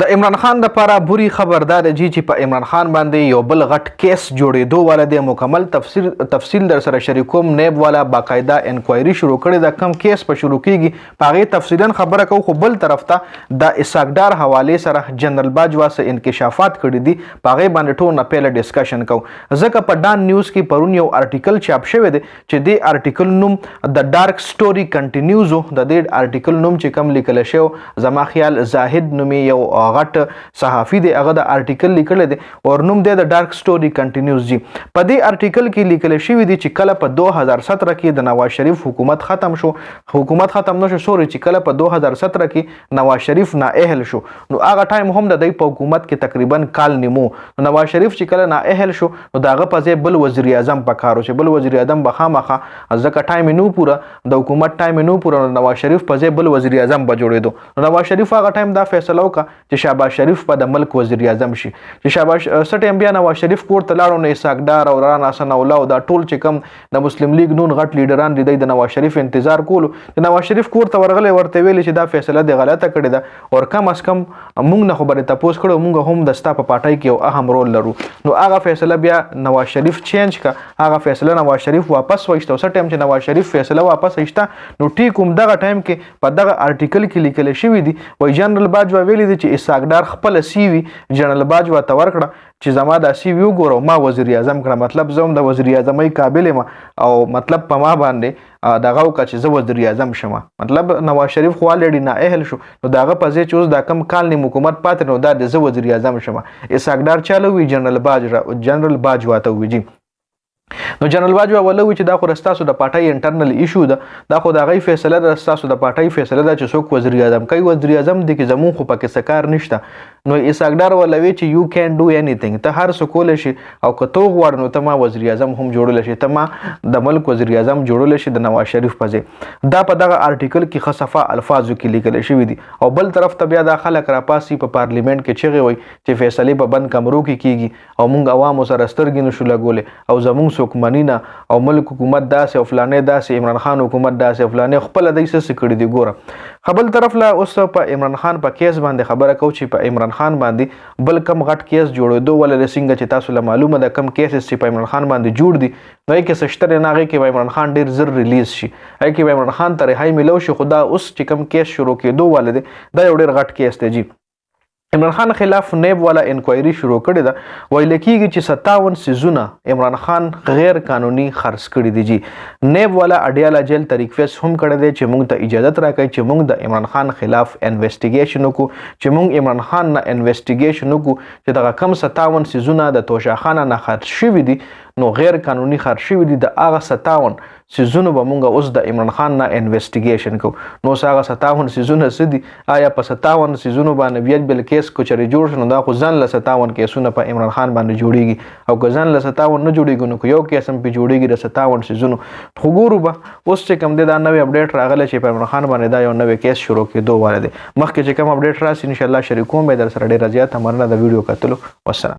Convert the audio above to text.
د عمران خان د لپاره بوري خبردار جی چې په عمران خان باندې یو بل غټ کیس جوړېدو والا دی. مکمل تفصیل در سره شریکوم. نیب والا باقاعده انکوایري شروع کړې ده. کم کیس په شروع کیږي په هغې تفصیلا خبره کوو، خو بل طرف ته د اسحاق ډار حوالې سره جنرال باجوا څه انکشافات کړي دي په هغې باندې ټول نه پیله ډسکشن کوو. ځکه په ډان نیوز کې پرون یو ارټیکل چاپ شوی دی چې دې ارټیکل نوم د ډارک سټوري کنټینیوز و. د دې ارټیکل نوم چې کم لیکل شوی زما خیال زاهد نومي یو غټ صحافي دی، هغه د ارټیکل لیکلی دی او نوم دی د ډارک سټوري کنټینیوز جی. په دې ارټیکل کې لیکل شوي دي چې کله په 2017 کې د نواز شریف حکومت ختم شو، حکومت ختم نشو سوري چې کله په 2017 کې نواز شریف نااهل شو، نو هغه ټایم هم د دوی په حکومت کې تقریبا کال نیمو. نواز شریف چې کله نااهل شو نو د هغه په ځای بل وزیر اعظم پکار و چې بل وزیر اعظم به خامخا ځکه ټایم نو پوره د حکومت ټایم نو پوره، نواز شریف په ځای بل وزیر اعظم به جوړېدو. نواز شریف هغه ټایم دا فیصله وکړه چې شهباز شریف په د ملک وزیر اعظم شي. چې شهباز څه ټایم بیا نواز شریف کور ته لاړو، نو اسحاق ډار او رانا حسن الله او دا ټول چې کوم د مسلم لیگ نون غټ لیډران دي د نواز شریف انتظار کولو. د نواز شریف کور ته ورغلی، ورته ویلي چې دا فیصله د غلطه کړې ده او کم از کم موږ نه خبرې تپوس کړو، موږ هم د ستا په پارټۍ کې یو اهم رول لرو. نو هغه فیصله بیا نواز شریف چینج کړه، هغه فیصله نواز شریف واپس وایسته. څه ټایم چې نواز شریف فیصله واپس ایسته نو ټیک هم دغه ټایم کې په دغه ارټیکل کې لیکل شوي دي وایي جنرال باجوا ویلي دي چې اسحاق ډار خپل سی وي جنرال باجوا ته ورکړه چې زما دا سی وی وګوره ما وزیر اعظم کړه، مطلب زه هم د وزیر اعظمۍ قابل یم او مطلب په ما باندې دغه وکړه چې زه وزیر اعظم شم. مطلب نواز شریف خو الریډي نااهل شو، نو د هغه په ځای چې اوس دا کم کال نیم حکومت پاتې نو دا د زه وزیر اعظم شم. اسحاق ډار چاله وي جنرال باجوا ته وي جی. نو جنرال باجوا ولوي چې دا خو ستاسو د پارټۍ انټرنل ایشو ده، دا خو د هغې فیصله ده، ستاسو د پارټۍ فیصله ده چې څوک وزیر اعظم کوي. وزیر اعظم دی کې زمون خو پکې څه کار نشته. نو اسحاق ډار ولوي چې یو کین ډو انیثینګ، ته هر څه کولی شي او که ته وغواړې نو ته ما وزیر اعظم هم جوړولی شي، ته ما د ملک وزیر اعظم جوړولی شي د نواز شریف په ځای. دا په دغه ارټیکل کې ښه صفه الفاظو کې لیکلی شوي دي. او بل طرف ته بیا دا خلک راپاسي په پارلیمنټ کې چغې وایي چې فیصلې په بند کمرو کې کیږي او موږ عوامو سره سترګې نشو لګولی او زموږ څوک مني نه او ملک حکومت داسې او فلانې داسې، عمران خان حکومت داسې او فلانې خپله دی څه کړي دي. ګوره بل طرف لا اوس په عمران خان په کیس باندې خبره کوو چې په عمران خان باندې بل کم غټ کیس جوړېدو ولې څنګه چې تاسو له معلومه ده کم کیسز چې په عمران خان باندې جوړ دي نو هغې کې څه شته نه، هغې کې به عمران خان ډېر زر ریلیز شي، هغې کې به عمران خان ته رهایي میلو شي. خو دا اوس چې کم کیس شروع کېدو والا دی دا یو ډېر غټ کیس دی جی. عمران خان خلاف نیب والا انکوایري شروع کړې ده. ویل کېږي چې 57 سیزونه عمران خان غیر قانوني خرڅ کړي دي جی. نیب والا اډیاله جیل ته ریکویسټ هم کړی دی چې موږ ته اجازت راکړئ چې موږ د عمران خان خلاف انویسټیګیشن وکړو، چې موږ عمران خان نه انویسټیګیشن وکړو چې دغه کم 57 سیزونه د توشاخانه نه خرڅ شوي دي نو غیر قانوني خرڅ شوي دي. د هغه 57 سیزونو به موږ اوس د عمران خان نه انویسټیګیشن کوو. نو اوس هغه 57 سیزونه څه دي؟ آیا په 57 سیزونو باندې بیا بل کیس کو چرې جوړ شو نو دا خو ځان له 57 کیسونه په عمران خان باندې جوړیږي، او که ځان له 57 نه جوړیږي نو یو کیس هم پې جوړیږي د 57 سیزونو. خو ګورو به اوس چې کوم دی دا نوی اپډیټ راغلی چې په عمران خان باندې دا یو نوی کیس شروع کېدو والا دی. مخکې چې کوم اپډیټ راسي انشاءالله شریکوم به در سره. ډېره زیاته مننه د ویډیو کتلو. والسلام.